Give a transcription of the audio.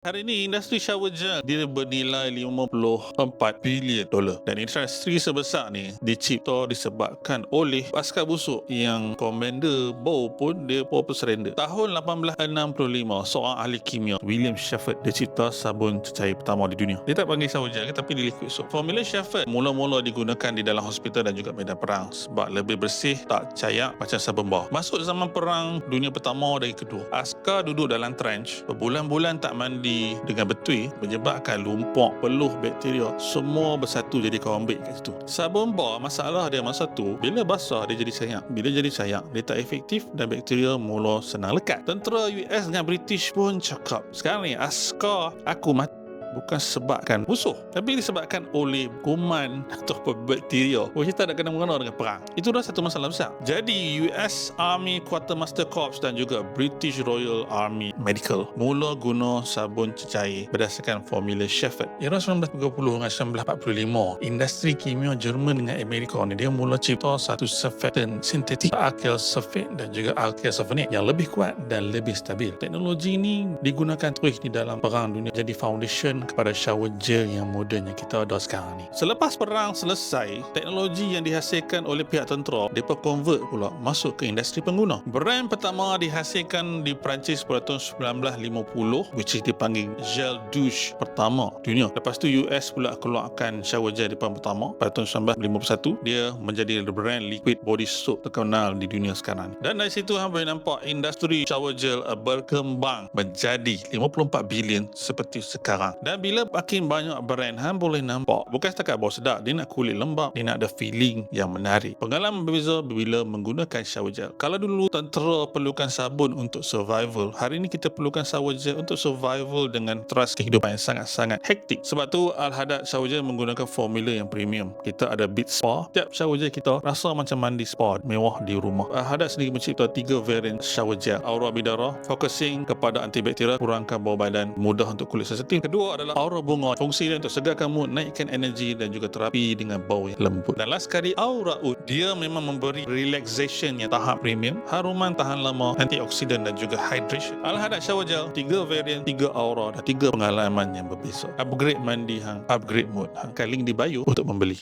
Hari ini industri shower gel dia bernilai 54 bilion dolar dan industri sebesar ni dicipta disebabkan oleh askar busuk yang komander Bow pun dia pun surrender. Tahun 1865 seorang ahli kimia William Shepherd dia cipta sabun cecair pertama di dunia. Dia tak panggil shower gel tapi dia liquid soap. Formula Shepherd mula-mula digunakan di dalam hospital dan juga medan perang sebab lebih bersih, tak cayak macam sabun bawah. Masuk zaman perang dunia pertama dan kedua, askar duduk dalam trench berbulan-bulan tak mandi dengan betul menyebabkan lumpur, peluh, bakteria semua bersatu jadi kawambik kat situ. Sabun bar masalah dia masa tu bila basah dia jadi cayak. Bila jadi cayak dia tak efektif dan bakteria mula senang lekat. Tentera US dengan British pun cakap, sekarang ni askar aku mati bukan sebabkan musuh tapi disebabkan oleh kuman atau bakteria. Kita tak kena mengena dengan perang. Itu dah satu masalah besar. Jadi US Army Quartermaster Corps dan juga British Royal Army Medical mula guna sabun cecair berdasarkan formula Shepherd. Era 1930 dengan 1945, industri kimia Jerman dengan Amerika ni dia mula cipta satu surfactant sintetik, alkyl sulfate dan juga alkyl sulfonate yang lebih kuat dan lebih stabil. Teknologi ni digunakan terus di dalam perang dunia jadi foundation kepada shower gel yang moden yang kita ada sekarang ni. Selepas perang selesai, teknologi yang dihasilkan oleh pihak tentera mereka convert pula masuk ke industri pengguna. Brand pertama dihasilkan di Perancis pada tahun 1950 which is dipanggil gel douche pertama dunia. Lepas tu US pula keluarkan shower gel di pertama pada tahun 1951. Dia menjadi brand liquid body soap terkenal di dunia sekarang. Dan dari situ hang boleh nampak industri shower gel berkembang menjadi 54 bilion seperti sekarang. Dan bila makin banyak brand, hang boleh nampak bukan setakat bau sedap, dia nak kulit lembap, dia nak ada feeling yang menarik. Pengalaman berbeza bila menggunakan shower gel. Kalau dulu tentera perlukan sabun untuk survival, hari ini kita perlukan shower gel untuk survival dengan teras kehidupan yang sangat-sangat hektik. Sebab tu Al-Haddad shower gel menggunakan formula yang premium. Kita ada bead spa. Tiap shower gel kita rasa macam mandi spa mewah di rumah. Al-Haddad sendiri mencipta 3 variant shower gel. Aura Bidara focusing kepada antibakteria, kurangkan bau badan, mudah untuk kulit sensitif. Kedua adalah Aura Bunga, fungsi dia untuk segarkan mood, naikkan energi dan juga terapi dengan bau yang lembut. Dan last sekali Aura Oud, dia memang memberi relaxation yang tahap premium, haruman tahan lama, antioksidan dan juga hydration. Al-Haddad shower gel 3 variant, 3 aura dan 3 pengalaman yang berbeza. Upgrade mandi hang, upgrade mood hang. Link di bio untuk membeli.